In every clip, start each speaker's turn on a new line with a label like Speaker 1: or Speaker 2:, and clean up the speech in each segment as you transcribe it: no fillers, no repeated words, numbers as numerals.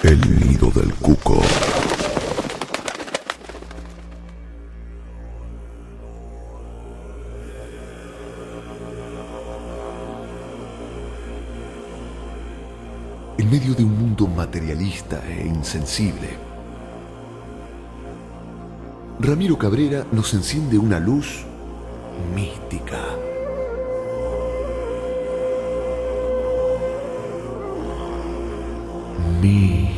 Speaker 1: El nido del cuco. En medio de un mundo materialista e insensible, Ramiro Cabrera nos enciende una luz mística. Mística.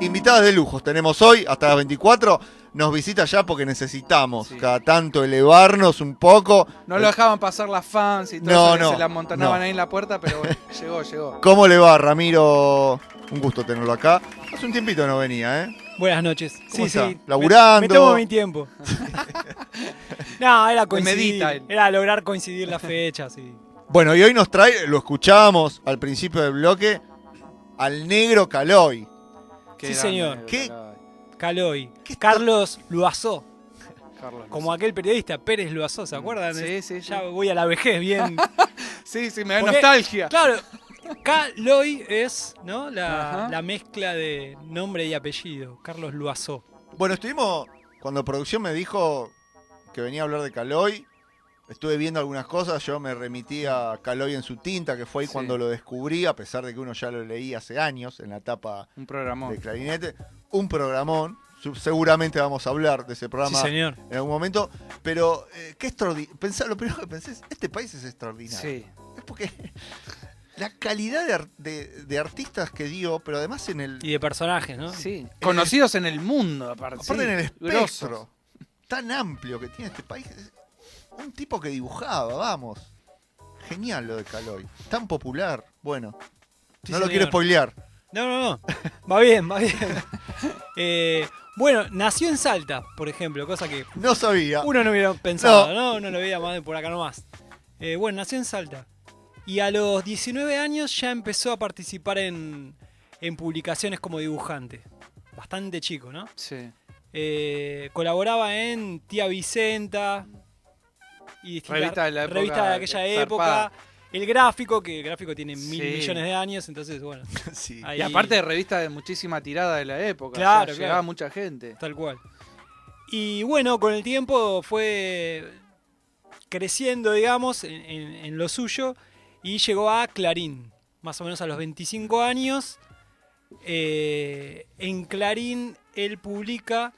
Speaker 2: Invitadas de lujos tenemos hoy, hasta las 24. Nos visita ya porque necesitamos cada tanto elevarnos un poco.
Speaker 3: No lo dejaban pasar las fans y todo eso, se la amontonaban ahí en la puerta, pero bueno, llegó.
Speaker 2: ¿Cómo le va, Ramiro? Un gusto tenerlo acá. Hace un tiempito no venía, ¿eh?
Speaker 4: Buenas noches.
Speaker 2: ¿Cómo está? ¿Laburando?
Speaker 4: Me tomo mi tiempo. No, era coincidir.
Speaker 3: Medita él.
Speaker 4: Era lograr coincidir las fechas. Sí.
Speaker 2: Bueno, y hoy nos trae, lo escuchábamos al principio del bloque, al negro Caloi.
Speaker 4: Sí, señor.
Speaker 2: ¿Qué?
Speaker 4: Caloi. Carlos Loazó.
Speaker 3: Carlos
Speaker 4: Como aquel periodista, Pérez Loazó, ¿se acuerdan?
Speaker 3: Sí.
Speaker 4: Ya voy a la vejez, bien.
Speaker 3: Sí, me da nostalgia.
Speaker 4: Claro, Caloi es, ¿no? La mezcla de nombre y apellido. Carlos Loazó.
Speaker 2: Bueno, cuando producción me dijo que venía a hablar de Caloi, estuve viendo algunas cosas, yo me remití a Caloi en su tinta, que fue ahí cuando lo descubrí, a pesar de que uno ya lo leí hace años en la etapa de Clarinete. Un programón, seguramente vamos a hablar de ese programa en algún momento, pero qué extraordinario. Lo primero que pensé es, este país es extraordinario.
Speaker 3: Sí.
Speaker 2: Es porque la calidad de artistas que dio, pero además en el...
Speaker 4: Y de personajes, ¿no?
Speaker 3: Sí. Conocidos en el mundo, aparte.
Speaker 2: Aparte en el espectro tan amplio que tiene este país. Un tipo que dibujaba, vamos. Genial lo de Caloi. Tan popular. Bueno, no lo quiero spoilear.
Speaker 4: No. Va bien. Bueno, nació en Salta, por ejemplo, cosa que
Speaker 2: no sabía.
Speaker 4: Uno no hubiera pensado, ¿no? Uno lo veía más de por acá nomás. Bueno, nació en Salta. Y a los 19 años ya empezó a participar en publicaciones como dibujante. Bastante chico, ¿no?
Speaker 3: Sí.
Speaker 4: Colaboraba en Tía Vicenta y distintas revistas de aquella época. El gráfico tiene 1000 millones de años, entonces bueno.
Speaker 2: Sí.
Speaker 3: Ahí... Y aparte de revistas de muchísima tirada de la época.
Speaker 4: Claro,
Speaker 3: llegaba mucha gente.
Speaker 4: Tal cual. Y bueno, con el tiempo fue creciendo, digamos, en lo suyo y llegó a Clarín, más o menos a los 25 años. En Clarín él publica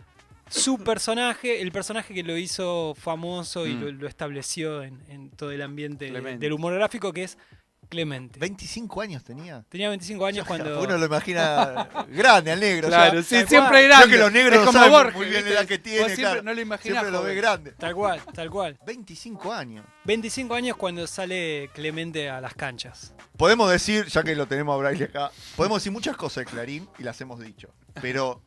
Speaker 4: su personaje, el personaje que lo hizo famoso y lo estableció en todo el ambiente del humor gráfico, que es Clemente.
Speaker 2: ¿25 años tenía?
Speaker 4: Tenía 25 años cuando...
Speaker 2: Uno lo imagina grande al negro.
Speaker 3: Claro,
Speaker 2: sí,
Speaker 3: siempre grande.
Speaker 2: Creo que los negros
Speaker 3: como
Speaker 2: saben
Speaker 3: Borges,
Speaker 2: muy bien la edad que tiene.
Speaker 3: Siempre
Speaker 2: claro.
Speaker 3: no lo imaginás.
Speaker 2: Siempre lo ve grande.
Speaker 4: Tal cual.
Speaker 2: 25 años.
Speaker 4: 25 años cuando sale Clemente a las canchas.
Speaker 2: Podemos decir, ya que lo tenemos a Braille acá, podemos decir muchas cosas de Clarín y las hemos dicho. Pero...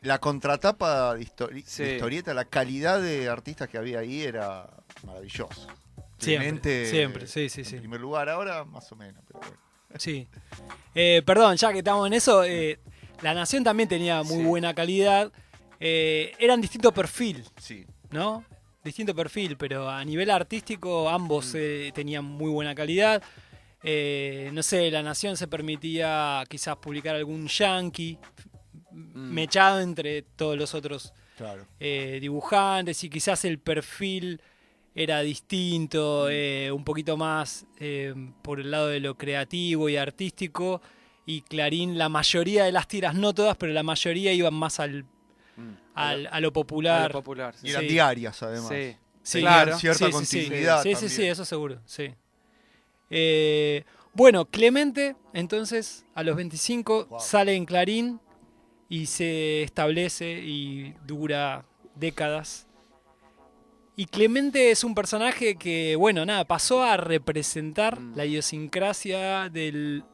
Speaker 2: la contratapa de historieta, la calidad de artistas que había ahí era maravillosa.
Speaker 4: Siempre, sí.
Speaker 2: En primer lugar, ahora más o menos, pero bueno.
Speaker 4: Sí. Perdón, ya que estamos en eso, La Nación también tenía muy buena calidad. Eran distinto perfil, ¿no? Distinto perfil, pero a nivel artístico ambos tenían muy buena calidad. No sé, La Nación se permitía quizás publicar algún yankee mechado entre todos los otros dibujantes, y quizás el perfil era distinto, un poquito más por el lado de lo creativo y artístico, y Clarín, la mayoría de las tiras, no todas, pero la mayoría iban más a lo popular.
Speaker 2: Y eran diarias, además.
Speaker 4: Sí,
Speaker 2: claro. Cierta continuidad.
Speaker 4: Sí, eso seguro, sí. Bueno, Clemente, entonces, a los 25 sale en Clarín y se establece y dura décadas. Y Clemente es un personaje que, bueno, pasó a representar la idiosincrasia del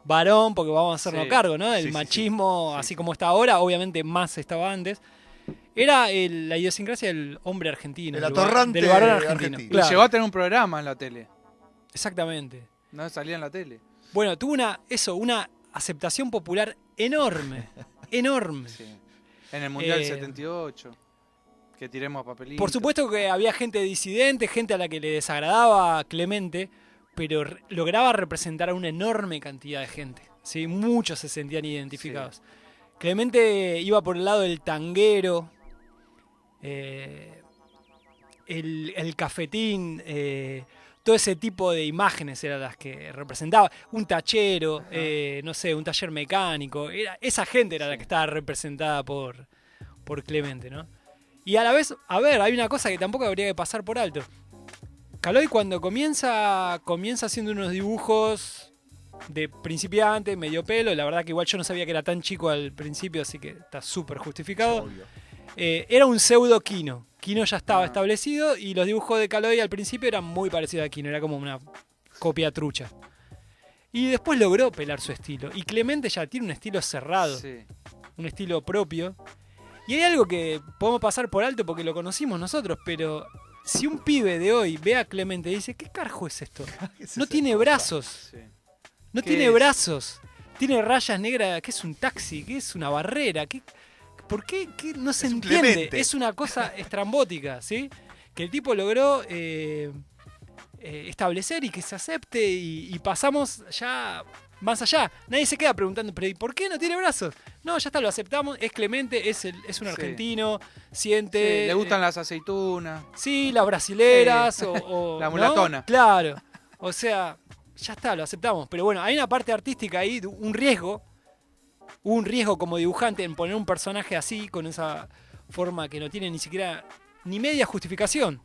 Speaker 4: varón, porque vamos a hacernos cargo, ¿no? El machismo, así como está ahora, obviamente más estaba antes. Era la idiosincrasia del hombre argentino.
Speaker 2: El atorrante
Speaker 4: del varón argentino.
Speaker 3: Claro. Y llegó a tener un programa en la tele.
Speaker 4: Exactamente.
Speaker 3: No salía en la tele.
Speaker 4: Bueno, tuvo una aceptación popular enorme. enorme.
Speaker 3: Sí. En el Mundial 78, que tiremos papelitos.
Speaker 4: Por supuesto que había gente disidente, gente a la que le desagradaba Clemente, pero lograba representar a una enorme cantidad de gente. ¿Sí? Muchos se sentían identificados. Sí. Clemente iba por el lado del tanguero, el cafetín, todo ese tipo de imágenes eran las que representaba. Un tachero, no sé, un taller mecánico. Esa gente era la que estaba representada por Clemente, ¿no? Y a la vez, a ver, hay una cosa que tampoco habría que pasar por alto. Caloi cuando comienza haciendo unos dibujos de principiante, medio pelo. La verdad que igual yo no sabía que era tan chico al principio, así que está súper justificado. Era un pseudo Kino. Kino ya estaba establecido y los dibujos de Caloi al principio eran muy parecidos a Kino. Era como una copia trucha. Y después logró pelar su estilo. Y Clemente ya tiene un estilo cerrado. Sí. Un estilo propio. Y hay algo que podemos pasar por alto porque lo conocimos nosotros, pero si un pibe de hoy ve a Clemente y dice, ¿qué carajo es esto? No tiene brazos. Sí. No tiene brazos. Tiene rayas negras. ¿Qué es un taxi? ¿Qué es una barrera? ¿Por qué? No se entiende. Clemente. Es una cosa estrambótica, ¿sí? Que el tipo logró establecer y que se acepte y pasamos ya más allá. Nadie se queda preguntando, ¿pero ¿y por qué no tiene brazos? No, ya está, lo aceptamos. Es Clemente, es un argentino, siente...
Speaker 3: Sí, le gustan las aceitunas.
Speaker 4: Sí, las brasileras o
Speaker 3: la mulatona.
Speaker 4: ¿no? Claro. O sea, ya está, lo aceptamos. Pero bueno, hay una parte artística ahí, un riesgo. Hubo un riesgo como dibujante en poner un personaje así, con esa forma que no tiene ni siquiera ni media justificación.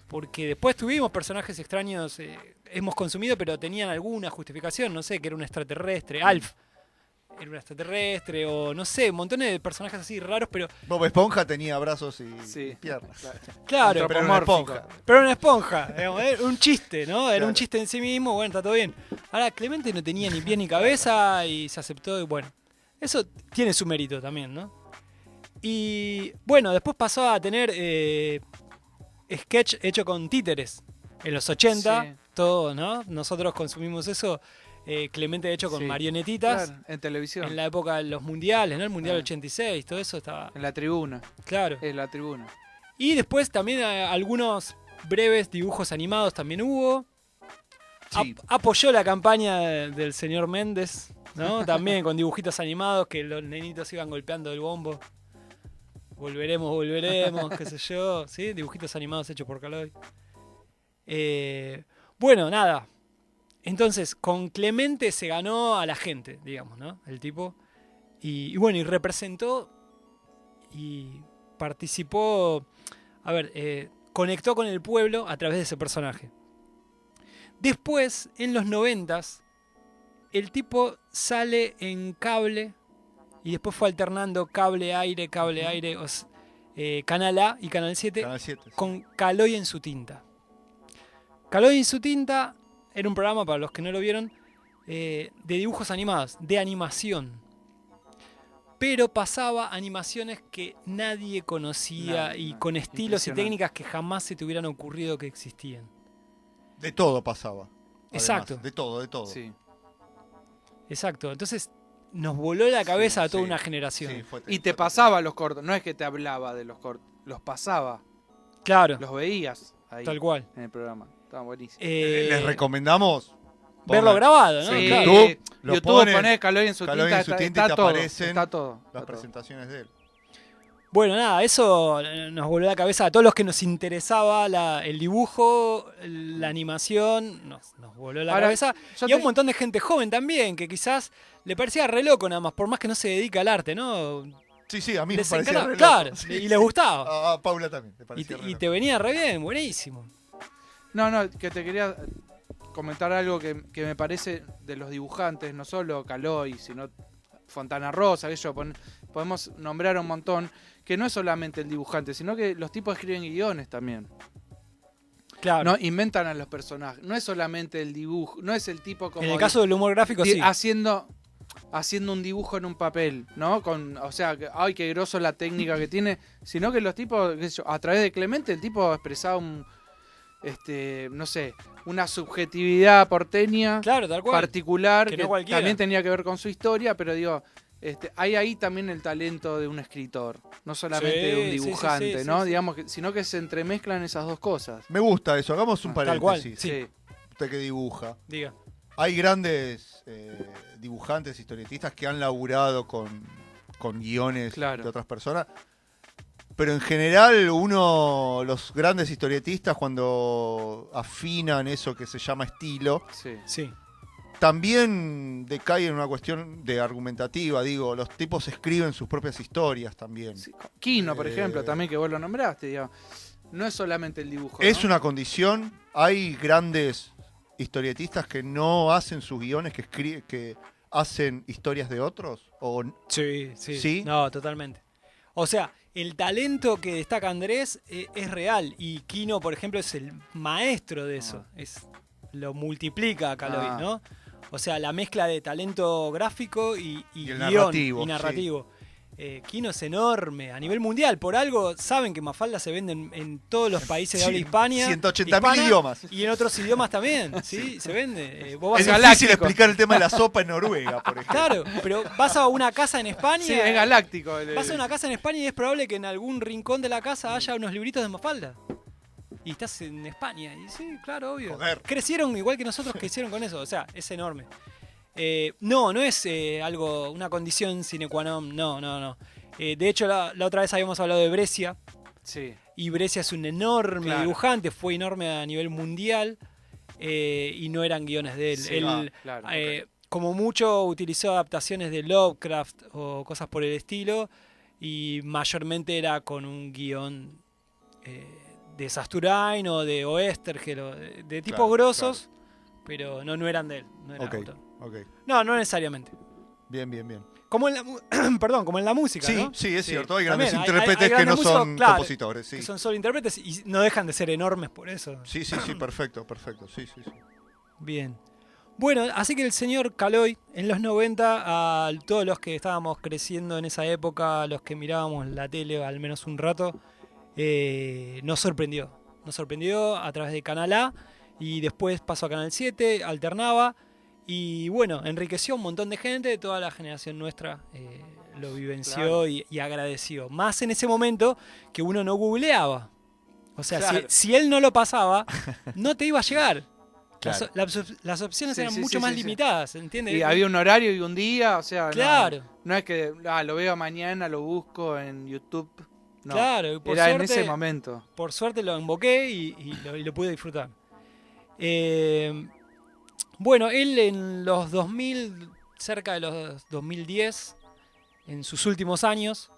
Speaker 4: Porque después tuvimos personajes extraños, hemos consumido, pero tenían alguna justificación, no sé, que era un extraterrestre, Alf era un extraterrestre, o no sé, montones de personajes así raros, pero...
Speaker 2: Bob Esponja tenía brazos y piernas.
Speaker 4: Claro,
Speaker 2: pero era una esponja.
Speaker 4: Pero era una esponja, digamos, era un chiste, ¿no? Era un chiste en sí mismo, bueno, está todo bien. Ahora, Clemente no tenía ni pie ni cabeza y se aceptó, y bueno, eso tiene su mérito también, ¿no? Y bueno, después pasó a tener sketch hecho con títeres. En los 80, sí. Todo, ¿no? Nosotros consumimos eso. Clemente hecho con marionetitas.
Speaker 3: Claro, en televisión.
Speaker 4: En la época de los mundiales, ¿no? El Mundial 86, todo eso estaba...
Speaker 3: En la tribuna.
Speaker 4: Claro.
Speaker 3: En la tribuna.
Speaker 4: Y después también algunos breves dibujos animados también hubo. Sí. Apoyó la campaña del señor Méndez, ¿no? También con dibujitos animados que los nenitos iban golpeando el bombo. Volveremos, qué sé yo. ¿Sí? Dibujitos animados hechos por Caloi. Bueno, nada. Entonces, con Clemente se ganó a la gente, digamos, ¿no? El tipo. Y bueno, y representó y participó. A ver, conectó con el pueblo a través de ese personaje. Después, en los 90s, el tipo sale en cable y después fue alternando cable-aire, Canal A y Canal 7,
Speaker 2: Canal 7 sí.
Speaker 4: Con Caloi en su tinta. Caloi en su tinta era un programa, para los que no lo vieron, de dibujos animados, de animación. Pero pasaba animaciones que nadie conocía y con estilos y técnicas que jamás se te hubieran ocurrido que existían.
Speaker 2: De todo pasaba.
Speaker 4: Exacto.
Speaker 2: Además, de todo.
Speaker 3: Sí.
Speaker 4: Exacto. Entonces nos voló la cabeza a toda una generación.
Speaker 3: Sí, y te pasaba los cortos, no es que te hablaba de los cortos, los pasaba.
Speaker 4: Claro.
Speaker 3: Los veías ahí.
Speaker 4: Tal cual.
Speaker 3: En el programa. Estaba buenísimo.
Speaker 2: Les recomendamos
Speaker 4: verlo grabado, ¿no?
Speaker 3: Sí,
Speaker 4: claro.
Speaker 3: YouTube ponés Caloi en su tinta,
Speaker 2: está todo, está
Speaker 3: todo.
Speaker 2: Las presentaciones de él.
Speaker 4: Bueno, nada, eso nos volvió la cabeza a todos los que nos interesaba el dibujo, la animación, nos volvió la cabeza. Y a un montón de gente joven también, que quizás le parecía re loco nada más, por más que no se dedica al arte, ¿no?
Speaker 2: Sí, a mí me parecía re loco.
Speaker 4: Claro,
Speaker 2: sí,
Speaker 4: y les gustaba.
Speaker 2: A Paula también.
Speaker 4: Y te venía re bien, buenísimo.
Speaker 3: No, que te quería comentar algo que me parece de los dibujantes, no solo Caloi, sino Fontana Rosa, podemos nombrar un montón, que no es solamente el dibujante, sino que los tipos escriben guiones también.
Speaker 4: Claro.
Speaker 3: No, inventan a los personajes. No es solamente el dibujo, no es el tipo como...
Speaker 4: En el caso del humor gráfico, sí.
Speaker 3: Haciendo un dibujo en un papel, ¿no? O sea, ay, qué groso la técnica que tiene, sino que los tipos, qué sé yo, a través de Clemente, el tipo expresaba no sé, una subjetividad porteña,
Speaker 4: claro, tal cual,
Speaker 3: particular,
Speaker 4: que
Speaker 3: no
Speaker 4: también
Speaker 3: tenía que ver con su historia, pero digo, Hay ahí también el talento de un escritor, no solamente
Speaker 4: Sí,
Speaker 3: de un
Speaker 4: sí,
Speaker 3: dibujante,
Speaker 4: sí,
Speaker 3: ¿no?
Speaker 4: sí.
Speaker 3: Digamos sino que se entremezclan esas dos cosas.
Speaker 2: Me gusta eso, hagamos un
Speaker 4: Tal cual,
Speaker 2: paréntesis.
Speaker 4: sí.
Speaker 2: Usted que dibuja.
Speaker 4: Diga.
Speaker 2: Hay grandes dibujantes, historietistas que han laburado con guiones
Speaker 3: Claro.
Speaker 2: de otras personas. Pero en general, los grandes historietistas, cuando afinan eso que se llama estilo,
Speaker 3: Sí.
Speaker 4: Sí.
Speaker 2: también decae en una cuestión de argumentativa. Digo, los tipos escriben sus propias historias también.
Speaker 3: Sí. Kino, por
Speaker 2: Eh,
Speaker 3: ejemplo, también que vos lo nombraste, digamos. No es solamente el dibujo,
Speaker 2: Es
Speaker 3: ¿no?
Speaker 2: una condición. Hay grandes historietistas que no hacen sus guiones, que hacen historias de otros. O
Speaker 4: Sí, sí.
Speaker 2: ¿Sí?
Speaker 4: No, totalmente. O sea, el talento que destaca Andrés es real. Y Kino, por ejemplo, es el maestro de eso. Lo multiplica a Caloy,
Speaker 3: Ah.
Speaker 4: ¿no? O sea, la mezcla de talento gráfico y
Speaker 2: el
Speaker 4: guión
Speaker 2: narrativo,
Speaker 4: y narrativo. Kino es enorme a nivel mundial. Por algo saben que Mafalda se vende en todos los países de habla hispana.
Speaker 2: 180.000 idiomas.
Speaker 4: Y en otros idiomas también, ¿sí? Se vende. Vos vas
Speaker 2: Es
Speaker 4: a-
Speaker 2: difícil explicar el tema de la sopa en Noruega, por ejemplo.
Speaker 4: Claro, pero vas a una casa en España.
Speaker 3: Sí, es galáctico.
Speaker 4: Vas a una casa en España y es probable que en algún rincón de la casa haya unos libritos de Mafalda. Y estás en España. Y sí, claro, obvio.
Speaker 2: Joder.
Speaker 4: Crecieron igual que nosotros que hicieron con eso. O sea, es enorme. No es algo, una condición sine qua non. No. De hecho, la otra vez habíamos hablado de Brescia.
Speaker 3: Sí.
Speaker 4: Y Brescia es un enorme
Speaker 3: Claro.
Speaker 4: dibujante. Fue enorme a nivel mundial. Y no eran guiones de él.
Speaker 3: Sí,
Speaker 4: Él,
Speaker 3: claro.
Speaker 4: como mucho, utilizó adaptaciones de Lovecraft o cosas por el estilo. Y mayormente era con un guión de Sasturain o de Oestergel o de tipos
Speaker 2: Claro,
Speaker 4: grosos, pero no eran de él. No eran
Speaker 2: Ok,
Speaker 4: autor.
Speaker 2: ok.
Speaker 4: No necesariamente.
Speaker 2: Bien, bien, bien.
Speaker 4: Como en la, perdón, como en la música,
Speaker 2: Sí,
Speaker 4: ¿no?
Speaker 2: sí, es
Speaker 3: Sí.
Speaker 2: cierto. Hay
Speaker 4: También,
Speaker 2: grandes
Speaker 4: hay
Speaker 2: intérpretes que
Speaker 4: grandes
Speaker 2: no
Speaker 4: músicos,
Speaker 2: son
Speaker 4: claro,
Speaker 2: compositores. Sí.
Speaker 4: Que son solo intérpretes y no dejan de ser enormes por eso.
Speaker 2: Sí, perfecto. Sí.
Speaker 4: Bien. Bueno, así que el señor Caloy, en los 90, a todos los que estábamos creciendo en esa época, los que mirábamos la tele al menos un rato, nos sorprendió. Nos sorprendió a través de Canal A y después pasó a Canal 7, alternaba y bueno, enriqueció a un montón de gente, toda la generación nuestra lo vivenció
Speaker 3: Claro.
Speaker 4: y agradeció. Más en ese momento que uno no googleaba. O sea,
Speaker 3: Claro.
Speaker 4: si él no lo pasaba, no te iba a llegar.
Speaker 2: Claro.
Speaker 4: Las opciones
Speaker 3: Sí,
Speaker 4: eran
Speaker 3: sí,
Speaker 4: mucho
Speaker 3: sí,
Speaker 4: más
Speaker 3: sí, sí.
Speaker 4: limitadas, ¿entiendes?
Speaker 3: Y había un horario y un día, o sea,
Speaker 4: Claro.
Speaker 3: no es que lo veo mañana, lo busco en YouTube. No,
Speaker 4: Claro, y por
Speaker 3: era en
Speaker 4: suerte,
Speaker 3: ese momento.
Speaker 4: por suerte lo invoqué y lo pude disfrutar. Bueno, él en los 2000, cerca de los 2010, en sus últimos años,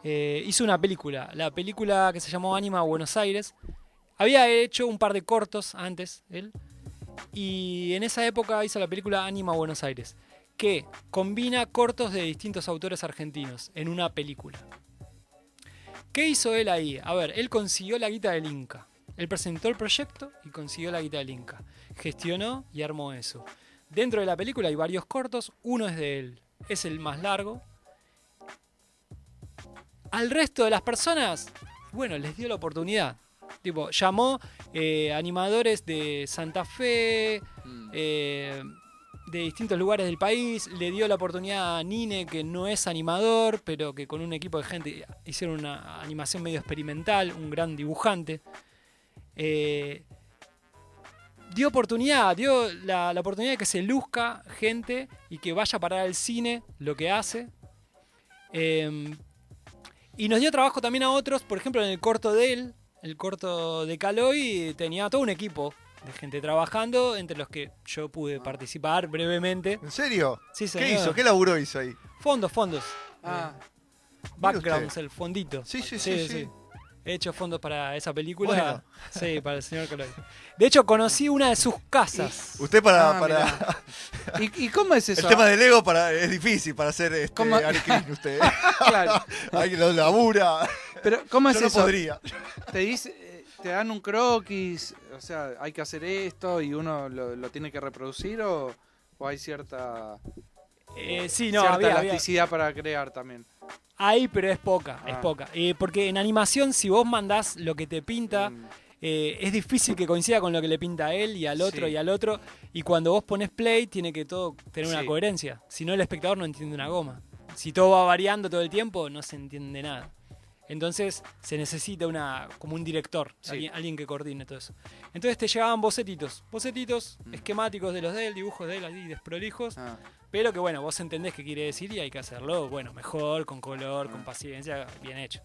Speaker 4: hizo una película. La película que se llamó Anima Buenos Aires. Había hecho un par de cortos antes, él. Y en esa época hizo la película Anima Buenos Aires, que combina cortos de distintos autores argentinos en una película. ¿Qué hizo él ahí? A ver, él consiguió la guita del Inca. Él presentó el proyecto y consiguió la guita del Inca. Gestionó y armó eso. Dentro de la película hay varios cortos, uno es de él, es el más largo. Al resto de las personas, bueno, les dio la oportunidad. Tipo, llamó animadores de Santa Fe, de distintos lugares del país, le dio la oportunidad a Nine, que no es animador, pero que con un equipo de gente hicieron una animación medio experimental, un gran dibujante. Dio oportunidad, dio la oportunidad de que se luzca gente y que vaya a parar al cine lo que hace. Y nos dio trabajo también a otros, por ejemplo en el corto de él, el corto de Caloy, tenía todo un equipo de gente trabajando, entre los que yo pude participar brevemente.
Speaker 2: ¿En serio?
Speaker 4: Sí,
Speaker 2: ¿Qué
Speaker 4: señor.
Speaker 2: hizo? ¿Qué laburo hizo ahí?
Speaker 4: Fondos.
Speaker 3: Ah,
Speaker 4: Backgrounds, el fondito.
Speaker 2: Sí.
Speaker 4: He hecho fondos para esa película.
Speaker 2: Bueno.
Speaker 4: Sí, para el señor Caloy. De hecho, conocí una de sus casas.
Speaker 2: Usted para
Speaker 3: mirá. ¿Y cómo es eso?
Speaker 2: el tema del ego es difícil para hacer
Speaker 3: ¿Cómo?
Speaker 2: Ari Krishna, usted.
Speaker 3: Claro.
Speaker 2: Alguien lo labura.
Speaker 3: Pero ¿cómo es
Speaker 2: Yo no
Speaker 3: eso?
Speaker 2: podría.
Speaker 3: Te dice, te dan un croquis, o sea, hay que hacer esto y uno lo tiene que reproducir o hay cierta
Speaker 4: Sí, no,
Speaker 3: cierta
Speaker 4: había.
Speaker 3: elasticidad para crear también.
Speaker 4: Hay, pero es poca, es
Speaker 3: Ah.
Speaker 4: poca. Porque en animación, si vos mandás lo que te pinta, es difícil que coincida con lo que le pinta a él y al otro
Speaker 3: Sí.
Speaker 4: y al otro. Y cuando vos pones play, tiene que todo tener una
Speaker 3: Sí.
Speaker 4: coherencia. Si no, el espectador no entiende una goma. si todo va variando todo el tiempo, no se entiende nada. Entonces se necesita como un director, alguien que coordine todo eso. Entonces te llegaban bocetitos esquemáticos de los de él, dibujos de él así desprolijos, pero que bueno, vos entendés qué quiere decir y hay que hacerlo, bueno, mejor, con color, con paciencia, bien hecho.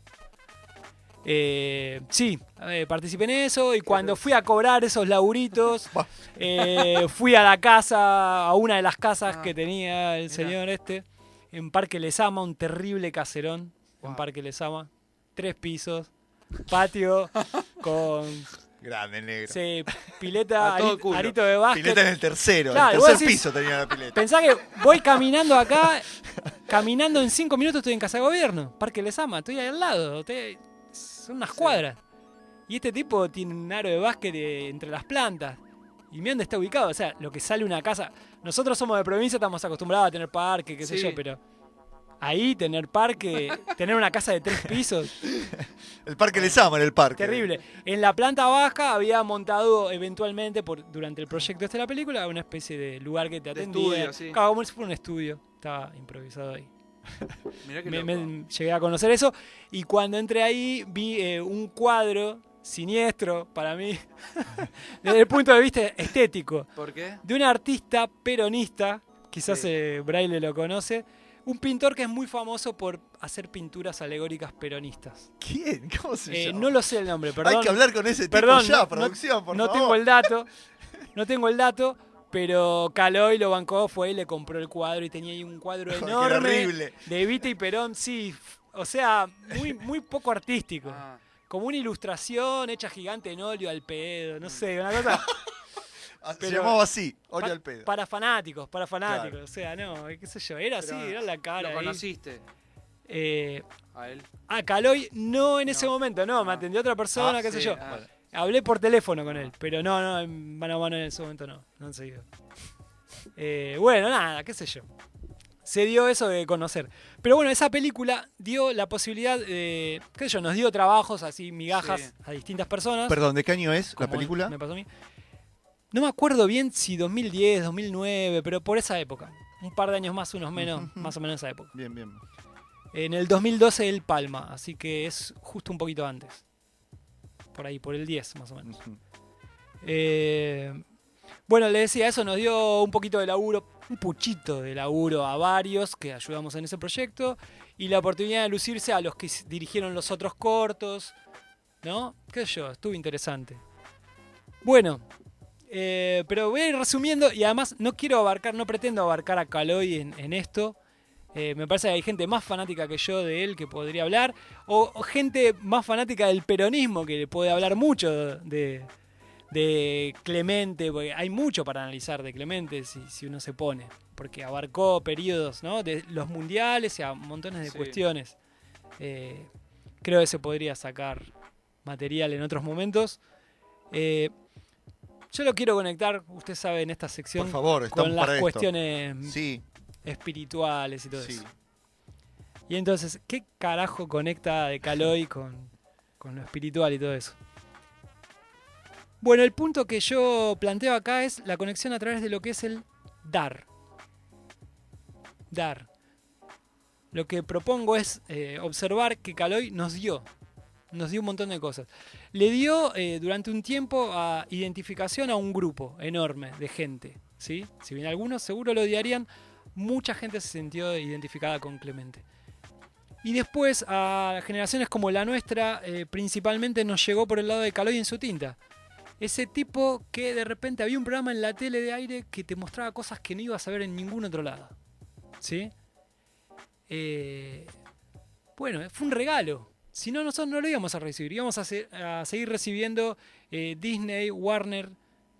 Speaker 4: Participé en eso y cuando fui a cobrar esos laburitos, fui a la casa, a una de las casas que tenía el señor en Parque Lezama, un terrible caserón en Parque Lezama. 3 pisos, patio con...
Speaker 2: Grande, negro.
Speaker 4: Sí, pileta, arito de básquet.
Speaker 2: Pileta en el tercero,
Speaker 4: claro,
Speaker 2: el tercer piso tenía la pileta.
Speaker 4: Pensá que voy caminando acá, caminando en 5 minutos estoy en Casa de Gobierno, Parque Lezama, estoy ahí al lado, son unas cuadras. Y este tipo tiene un aro de básquet entre las plantas. Y mira dónde está ubicado, o sea, lo que sale una casa... Nosotros somos de provincia, estamos acostumbrados a tener parque, qué sé yo, pero... Ahí tener parque, tener una casa de 3 pisos.
Speaker 2: El Parque Lezama en el parque.
Speaker 4: Terrible. En la planta baja había montado eventualmente, durante el proyecto de la película, una especie de lugar que te atendía.
Speaker 3: Estudio,
Speaker 4: Claro, como si fuera un estudio. Estaba improvisado ahí.
Speaker 3: Mirá que
Speaker 4: me llegué a conocer eso. Y cuando entré ahí vi un cuadro siniestro para mí, desde el punto de vista estético.
Speaker 3: ¿Por qué?
Speaker 4: De un artista peronista, quizás Braille lo conoce. Un pintor que es muy famoso por hacer pinturas alegóricas peronistas.
Speaker 2: ¿Quién? ¿Cómo se llama?
Speaker 4: No lo sé el nombre, perdón.
Speaker 2: Hay que hablar con ese tipo producción, por favor.
Speaker 4: No tengo el dato, pero Caloi lo bancó, fue y le compró el cuadro y tenía ahí un cuadro enorme de Evita y Perón, sí. O sea, muy poco artístico. Como una ilustración hecha gigante en óleo al pedo, no sé, una cosa...
Speaker 2: Se llamaba así, óleo al pedo.
Speaker 4: Para fanáticos,
Speaker 2: Claro.
Speaker 4: O sea, no, qué sé yo, era así, era la cara.
Speaker 3: ¿Lo conociste? A él.
Speaker 4: A Caloi no en ese momento, me atendió otra persona, qué sé yo. Hablé por teléfono con él, pero no, en mano a mano en ese momento no enseguida. Bueno, nada, qué sé yo. Se dio eso de conocer. Pero bueno, esa película dio la posibilidad, qué sé yo, nos dio trabajos así, migajas a distintas personas.
Speaker 2: Perdón, ¿de qué año es la película?
Speaker 4: Me pasó a mí. No me acuerdo bien si 2010, 2009, pero por esa época. Un par de años más, unos menos, más o menos esa época.
Speaker 2: Bien.
Speaker 4: En el 2012 el Palma, así que es justo un poquito antes. Por ahí, por el 10 más o menos. Bueno, le decía, eso nos dio un poquito de laburo, un puchito de laburo a varios que ayudamos en ese proyecto. Y la oportunidad de lucirse a los que dirigieron los otros cortos, ¿no? Qué sé yo, estuvo interesante. Bueno... pero voy a ir resumiendo y además no pretendo abarcar a Caloi en esto. Me parece que hay gente más fanática que yo de él que podría hablar, o gente más fanática del peronismo que le puede hablar mucho de Clemente, porque hay mucho para analizar de Clemente si uno se pone, porque abarcó periodos, ¿no? De los mundiales y a montones de cuestiones. Creo que se podría sacar material en otros momentos. Yo lo quiero conectar, usted sabe, en esta sección,
Speaker 2: por favor,
Speaker 4: con las cuestiones espirituales y todo
Speaker 2: eso.
Speaker 4: Y entonces, ¿qué carajo conecta de Caloi con lo espiritual y todo eso? Bueno, el punto que yo planteo acá es la conexión a través de lo que es el dar. Dar. Lo que propongo es observar que Caloi nos dio un montón de cosas. Le dio durante un tiempo identificación a un grupo enorme de gente, ¿sí? Si bien algunos seguro lo odiarían, mucha gente se sintió identificada con Clemente. Y después a generaciones como la nuestra, principalmente nos llegó por el lado de Caloi en su tinta. Ese tipo que de repente había un programa en la tele de aire que te mostraba cosas que no ibas a ver en ningún otro lado, ¿sí? Bueno, fue un regalo. Si no, nosotros no lo íbamos a recibir. Íbamos a seguir recibiendo Disney, Warner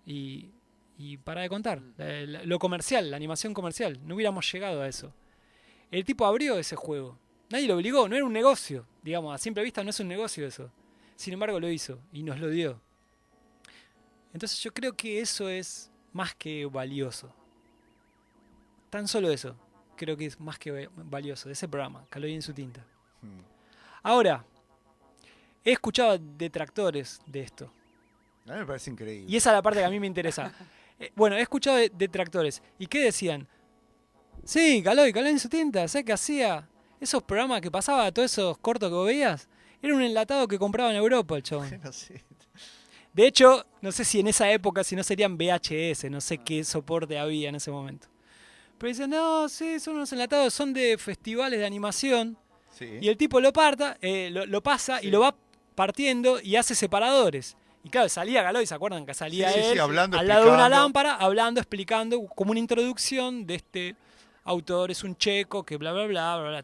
Speaker 4: y para de contar. Lo comercial, la animación comercial. No hubiéramos llegado a eso. El tipo abrió ese juego. Nadie lo obligó, no era un negocio. Digamos, a simple vista no es un negocio eso. Sin embargo lo hizo y nos lo dio. Entonces yo creo que eso es más que valioso. Tan solo eso creo que es más que valioso de ese programa, Caloi en su tinta. Ahora, he escuchado detractores de esto.
Speaker 2: A mí me parece increíble.
Speaker 4: Y esa es la parte que a mí me interesa. Bueno, he escuchado detractores. ¿Y qué decían? Sí, Caloi en su tinta. ¿Sabes qué hacía? Esos programas que pasaba, todos esos cortos que vos veías, era un enlatado que compraba en Europa el chabón.
Speaker 2: Bueno, sí.
Speaker 4: De hecho, no sé si en esa época, si no serían VHS, no sé qué soporte había en ese momento. Pero dicen, no, sí, son unos enlatados, son de festivales de animación.
Speaker 2: Sí.
Speaker 4: Y el tipo lo pasa y lo va partiendo y hace separadores. Y claro, salía Caloi, ¿se acuerdan que salía él
Speaker 2: hablando,
Speaker 4: al lado de una
Speaker 2: explicando.
Speaker 4: lámpara, hablando, explicando, como una introducción de este autor, es un checo que bla, bla, bla, bla, bla,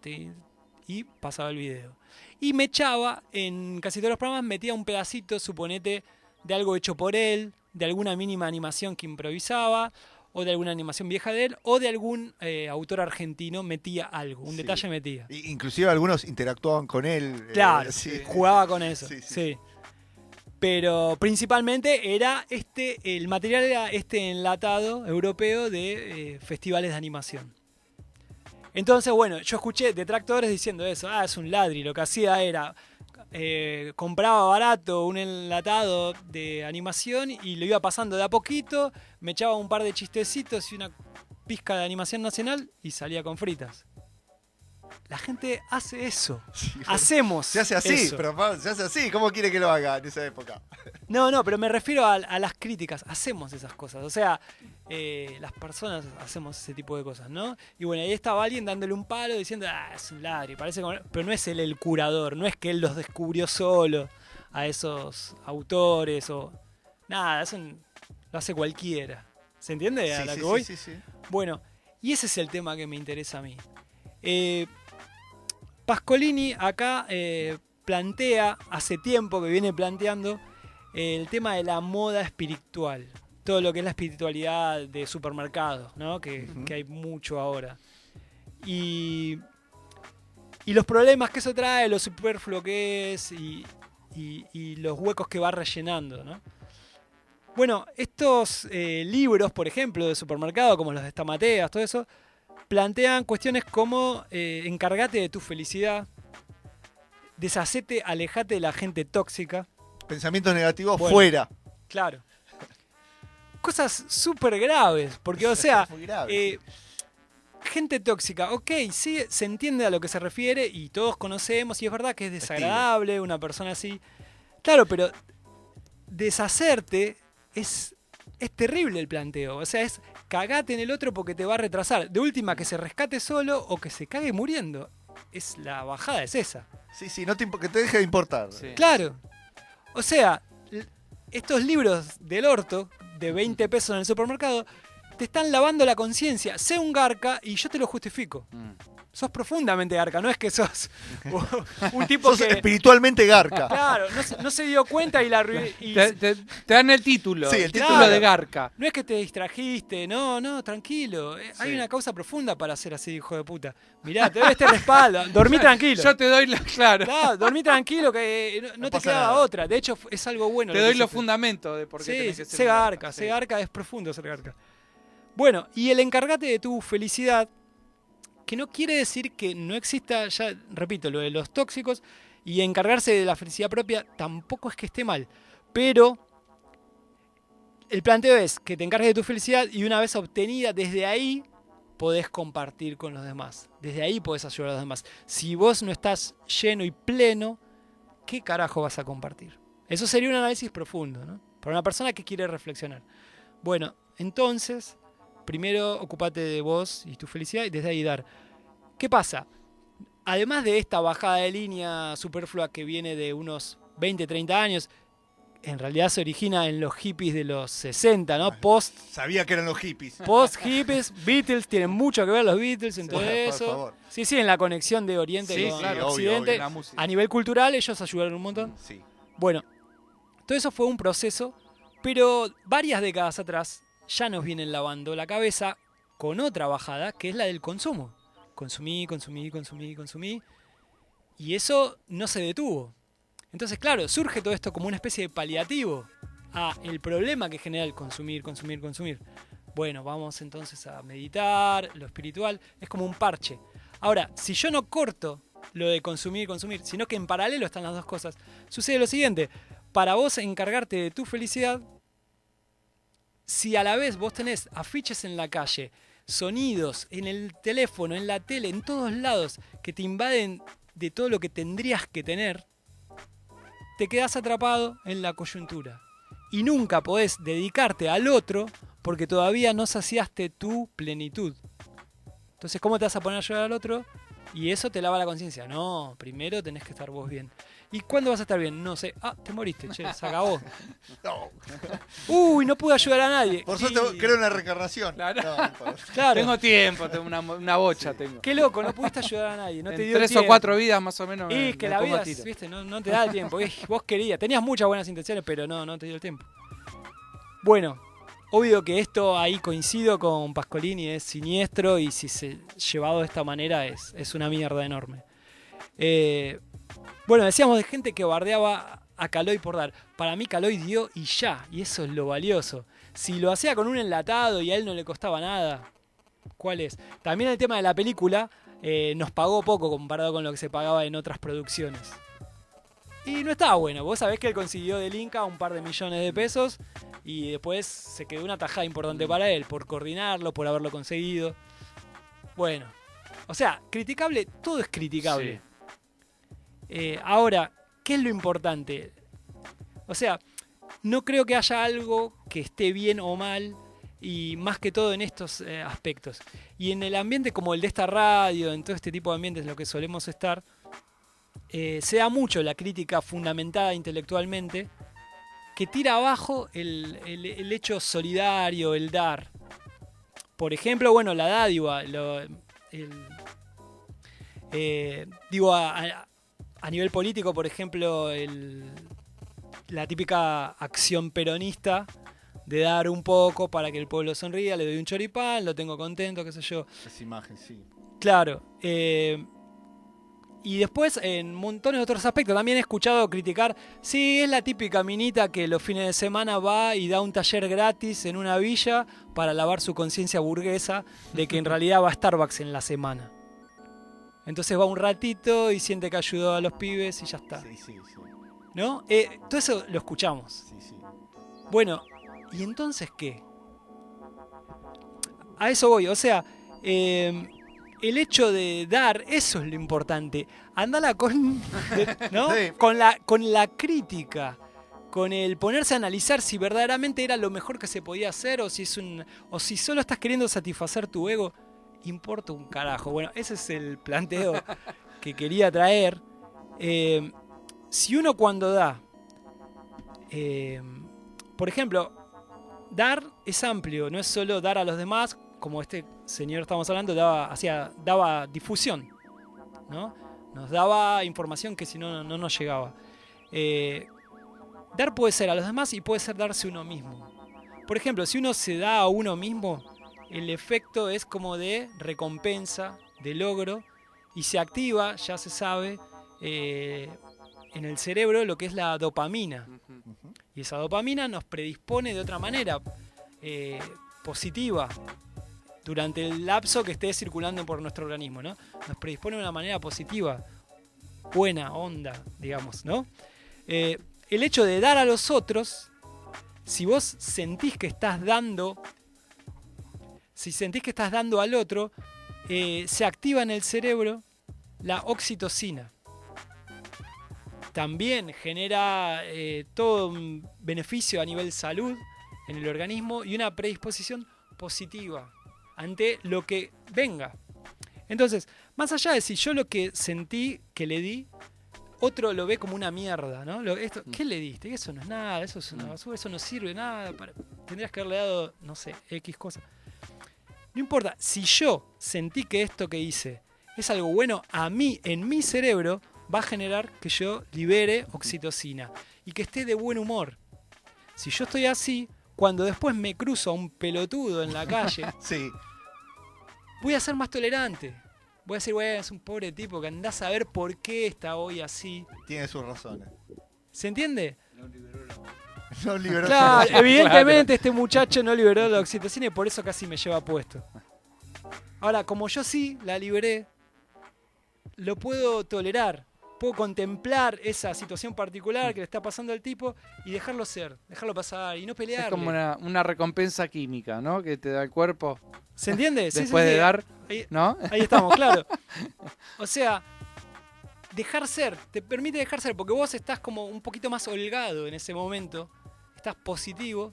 Speaker 4: y pasaba el video. Y me echaba, en casi todos los programas, metía un pedacito, suponete, de algo hecho por él, de alguna mínima animación que improvisaba, o de alguna animación vieja de él, o de algún autor argentino metía algo, un detalle metía.
Speaker 2: Inclusive algunos interactuaban con él.
Speaker 4: Claro,
Speaker 2: sí.
Speaker 4: jugaba con eso,
Speaker 2: Sí.
Speaker 4: sí. Pero principalmente era el material era este enlatado europeo de festivales de animación. Entonces, bueno, yo escuché detractores diciendo eso, es un ladri, lo que hacía era compraba barato un enlatado de animación y lo iba pasando de a poquito, me echaba un par de chistecitos y una pizca de animación nacional y salía con fritas. La gente hace eso.
Speaker 2: Sí,
Speaker 4: Hacemos
Speaker 2: se hace así,
Speaker 4: eso.
Speaker 2: pero se hace así. ¿Cómo quiere que lo haga en esa época?
Speaker 4: No, pero me refiero a las críticas. Hacemos esas cosas. O sea, las personas hacemos ese tipo de cosas, ¿no? Y bueno, ahí estaba alguien dándole un palo diciendo, es un ladri, parece como... Pero no es él el curador, no es que él los descubrió solo a esos autores o... Nada, eso lo hace cualquiera. ¿Se entiende a la que voy?
Speaker 2: Sí.
Speaker 4: Bueno, y ese es el tema que me interesa a mí. Pascolini acá plantea, hace tiempo que viene planteando, el tema de la moda espiritual. Todo lo que es la espiritualidad de supermercados, ¿no? Que hay mucho ahora. Y los problemas que eso trae, lo superfluo que es y los huecos que va rellenando, ¿no? Bueno, estos libros, por ejemplo, de supermercado, como los de Stamateas, todo eso, plantean cuestiones como encargate de tu felicidad, deshacete, alejate de la gente tóxica.
Speaker 2: Pensamientos negativos
Speaker 4: Bueno,
Speaker 2: fuera.
Speaker 4: Claro. Cosas súper graves, porque o sea,
Speaker 2: Muy grave.
Speaker 4: gente tóxica, ok, sí, se entiende a lo que se refiere y todos conocemos y es verdad que es desagradable una persona así. Claro, pero deshacerte es terrible el planteo. O sea, es cagate en el otro porque te va a retrasar. De última, que se rescate solo o que se cague muriendo. La bajada es esa.
Speaker 2: Sí, que te deje de importar.
Speaker 3: Sí.
Speaker 4: Claro. O sea, estos libros del orto, de 20 pesos en el supermercado, te están lavando la conciencia. Sé un garca y yo te lo justifico. Sos profundamente garca, no es que sos un tipo
Speaker 2: Sos
Speaker 4: que...
Speaker 2: espiritualmente garca.
Speaker 4: Claro, no se dio cuenta y la...
Speaker 3: Te dan el título,
Speaker 2: Sí,
Speaker 3: el título
Speaker 4: claro.
Speaker 3: de Garca.
Speaker 4: No es que te distrajiste, no, tranquilo. Hay
Speaker 3: Sí.
Speaker 4: una causa profunda para ser así, hijo de puta. Mirá, te doy este respaldo, dormí tranquilo.
Speaker 3: Yo te doy claro.
Speaker 4: Claro, dormí tranquilo que no te
Speaker 2: pasa
Speaker 4: quedaba
Speaker 2: nada.
Speaker 4: otra. De hecho, es algo bueno.
Speaker 3: Te
Speaker 4: lo
Speaker 3: doy
Speaker 4: que
Speaker 3: los
Speaker 4: hiciste.
Speaker 3: fundamentos de por qué tenés
Speaker 4: Sí,
Speaker 3: que ser
Speaker 4: sé
Speaker 3: un
Speaker 4: garca,
Speaker 3: sí.
Speaker 4: sé garca, es profundo ser garca. Bueno, y el encargate de tu felicidad, que no quiere decir que no exista, ya repito, lo de los tóxicos, y encargarse de la felicidad propia tampoco es que esté mal. Pero el planteo es que te encargues de tu felicidad y una vez obtenida, desde ahí podés compartir con los demás. Desde ahí podés ayudar a los demás. Si vos no estás lleno y pleno, ¿qué carajo vas a compartir? Eso sería un análisis profundo, ¿no? Para una persona que quiere reflexionar. Bueno, entonces, primero ocupate de vos y tu felicidad y desde ahí dar. ¿Qué pasa? Además de esta bajada de línea superflua que viene de unos 20, 30 años, en realidad se origina en los hippies de los 60, ¿no?
Speaker 2: Sabía que eran los hippies.
Speaker 4: Post-hippies, Beatles, tienen mucho que ver los Beatles en todo
Speaker 2: Por
Speaker 4: eso.
Speaker 2: favor.
Speaker 4: Sí, en la conexión de Oriente
Speaker 3: Sí,
Speaker 4: con
Speaker 3: claro,
Speaker 4: Occidente.
Speaker 3: obvio, la música.
Speaker 4: A nivel cultural ellos ayudaron un montón.
Speaker 2: Sí.
Speaker 4: Bueno, todo eso fue un proceso, pero varias décadas atrás ya nos vienen lavando la cabeza con otra bajada, que es la del consumo. Consumí. Y eso no se detuvo. Entonces, claro, surge todo esto como una especie de paliativo a el problema que genera el consumir. Bueno, vamos entonces a meditar, lo espiritual, es como un parche. Ahora, si yo no corto lo de consumir, sino que en paralelo están las dos cosas, sucede lo siguiente. Para vos encargarte de tu felicidad, si a la vez vos tenés afiches en la calle sonidos en el teléfono, en la tele, en todos lados, que te invaden de todo lo que tendrías que tener, te quedás atrapado en la coyuntura. Y nunca podés dedicarte al otro porque todavía no saciaste tu plenitud. Entonces, ¿cómo te vas a poner a ayudar al otro? Y eso te lava la conciencia. No, primero tenés que estar vos bien. ¿Y cuándo vas a estar bien? No sé. Ah, te moriste, che, se acabó.
Speaker 2: No.
Speaker 4: Uy, no pude ayudar a nadie.
Speaker 2: Por suerte creo en la reencarnación.
Speaker 3: Claro.
Speaker 2: No,
Speaker 4: Claro.
Speaker 3: Tengo tiempo, tengo una bocha. Tengo.
Speaker 4: Qué loco, no pudiste ayudar a nadie. No te
Speaker 3: En
Speaker 4: dio
Speaker 3: 3
Speaker 4: tiempo.
Speaker 3: o 4 vidas más o menos.
Speaker 4: Y que la
Speaker 3: pongo
Speaker 4: vida,
Speaker 3: a tiro.
Speaker 4: viste, no te da el tiempo. Vos querías, tenías muchas buenas intenciones, pero no te dio el tiempo. Bueno, obvio que esto ahí coincido con Pascolini, es siniestro y si se llevado de esta manera es una mierda enorme. Bueno, decíamos de gente que bardeaba a Caloi por dar. Para mí Caloi dio y ya, y eso es lo valioso. Si lo hacía con un enlatado y a él no le costaba nada, ¿cuál es? También el tema de la película nos pagó poco comparado con lo que se pagaba en otras producciones. Y no estaba bueno. Vos sabés que él consiguió del Inca un par de millones de pesos y después se quedó una tajada importante para él por coordinarlo, por haberlo conseguido. Bueno, o sea, criticable, todo es criticable.
Speaker 3: Sí.
Speaker 4: Ahora, ¿qué es lo importante? O sea, no creo que haya algo que esté bien o mal, y más que todo en estos aspectos. Y en el ambiente como el de esta radio, en todo este tipo de ambientes en los que solemos estar, se da mucho la crítica fundamentada intelectualmente, que tira abajo el hecho solidario, el dar. Por ejemplo, bueno, la dádiva, a nivel político, por ejemplo, la típica acción peronista de dar un poco para que el pueblo sonría, le doy un choripán, lo tengo contento, qué sé yo.
Speaker 2: Esa imagen, sí.
Speaker 4: Claro. Y después, en montones de otros aspectos, también he escuchado criticar, sí, es la típica minita que los fines de semana va y da un taller gratis en una villa para lavar su conciencia burguesa de que en realidad va a Starbucks en la semana. Entonces va un ratito y siente que ayudó a los pibes y ya está.
Speaker 2: Sí.
Speaker 4: ¿No? Todo eso lo escuchamos.
Speaker 2: Sí.
Speaker 4: Bueno, ¿y entonces qué? A eso voy, o sea, el hecho de dar, eso es lo importante. Andala con, ¿no?
Speaker 2: Sí.
Speaker 4: con la crítica, con el ponerse a analizar si verdaderamente era lo mejor que se podía hacer o si solo estás queriendo satisfacer tu ego. Importa un carajo. Bueno, ese es el planteo que quería traer. Si uno cuando da, por ejemplo, dar es amplio, no es solo dar a los demás, como este señor estamos hablando, daba difusión, ¿no? Nos daba información que si no nos llegaba. Dar puede ser a los demás y puede ser darse uno mismo. Por ejemplo, si uno se da a uno mismo, el efecto es como de recompensa, de logro, y se activa, ya se sabe, en el cerebro lo que es la dopamina. Y esa dopamina nos predispone de otra manera, positiva, durante el lapso que esté circulando por nuestro organismo, ¿no? Nos predispone de una manera positiva, buena onda, digamos, ¿no? El hecho de dar a los otros, si vos sentís que estás dando al otro, se activa en el cerebro la oxitocina. También genera todo un beneficio a nivel salud en el organismo y una predisposición positiva ante lo que venga. Entonces, más allá de si yo lo que sentí que le di, otro lo ve como una mierda, ¿no? ¿Qué le diste? Eso no es nada, eso es una basura, eso no sirve nada. Tendrías que haberle dado, no sé, X cosa. No importa, si yo sentí que esto que hice es algo bueno, a mí, en mi cerebro, va a generar que yo libere oxitocina y que esté de buen humor. Si yo estoy así, cuando después me cruzo a un pelotudo en la calle,
Speaker 2: Sí.
Speaker 4: voy a ser más tolerante. Voy a decir, güey, es un pobre tipo que andás a ver por qué está hoy así.
Speaker 2: Tiene sus razones.
Speaker 4: ¿Se entiende?
Speaker 2: No liberó.
Speaker 4: Claro,
Speaker 2: su-
Speaker 4: evidentemente
Speaker 3: Claro.
Speaker 4: este muchacho no liberó la oxitocina y por eso casi me lleva puesto. Ahora, como yo sí la liberé, lo puedo tolerar. Puedo contemplar esa situación particular que le está pasando al tipo y dejarlo ser, dejarlo pasar y no pelearle.
Speaker 3: Es como una recompensa química, ¿no? Que te da el cuerpo.
Speaker 4: ¿Se entiende?
Speaker 3: Después de dar,
Speaker 4: ahí,
Speaker 3: ¿no?
Speaker 4: Ahí estamos, claro. O sea, dejar ser, te permite dejar ser, porque vos estás como un poquito más holgado en ese momento, estás positivo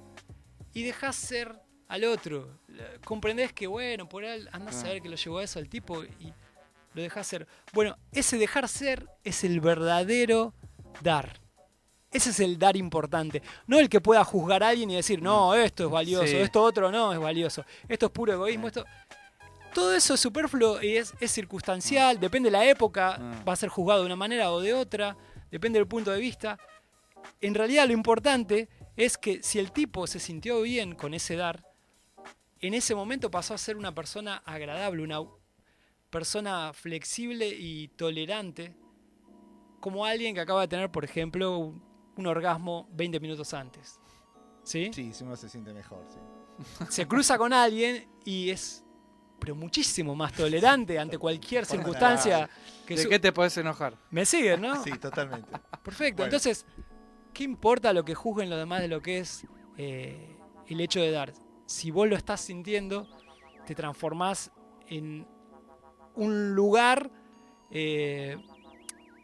Speaker 4: y dejás ser al otro. Comprendés que, bueno, por ahí andás a saber que lo llevó a eso al tipo y lo dejás ser. Bueno, ese dejar ser es el verdadero dar. Ese es el dar importante. No el que pueda juzgar a alguien y decir, no, esto es valioso,
Speaker 3: Sí.
Speaker 4: esto otro no es valioso, esto es puro egoísmo, esto... Todo eso es superfluo y es circunstancial, depende de la época, va a ser juzgado de una manera o de otra, depende del punto de vista. En realidad lo importante es que si el tipo se sintió bien con ese dar, en ese momento pasó a ser una persona agradable, una persona flexible y tolerante, como alguien que acaba de tener, por ejemplo, un orgasmo 20 minutos antes. ¿Sí?
Speaker 2: Sí, si uno se siente mejor, sí.
Speaker 4: Se cruza con alguien y es muchísimo más tolerante ante cualquier circunstancia.
Speaker 3: ¿De qué te podés enojar?
Speaker 4: ¿Me siguen, no?
Speaker 2: Sí, totalmente.
Speaker 4: Perfecto.
Speaker 2: Bueno.
Speaker 4: Entonces, ¿qué importa lo que juzguen los demás de lo que es el hecho de dar? Si vos lo estás sintiendo, te transformás en un lugar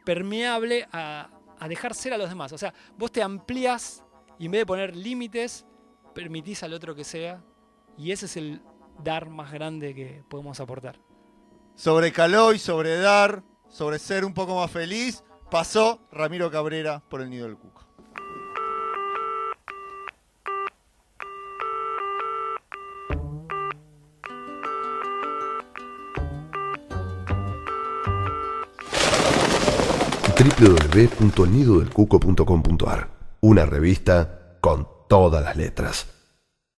Speaker 4: permeable a dejar ser a los demás. O sea, vos te amplías y en vez de poner límites, permitís al otro que sea. Y ese es el dar más grande que podemos aportar.
Speaker 2: Sobre Caloi, sobre dar, sobre ser un poco más feliz, pasó Ramiro Cabrera por el Nido del Cuco.
Speaker 1: www.nidodelcuco.com.ar, una revista con todas las letras.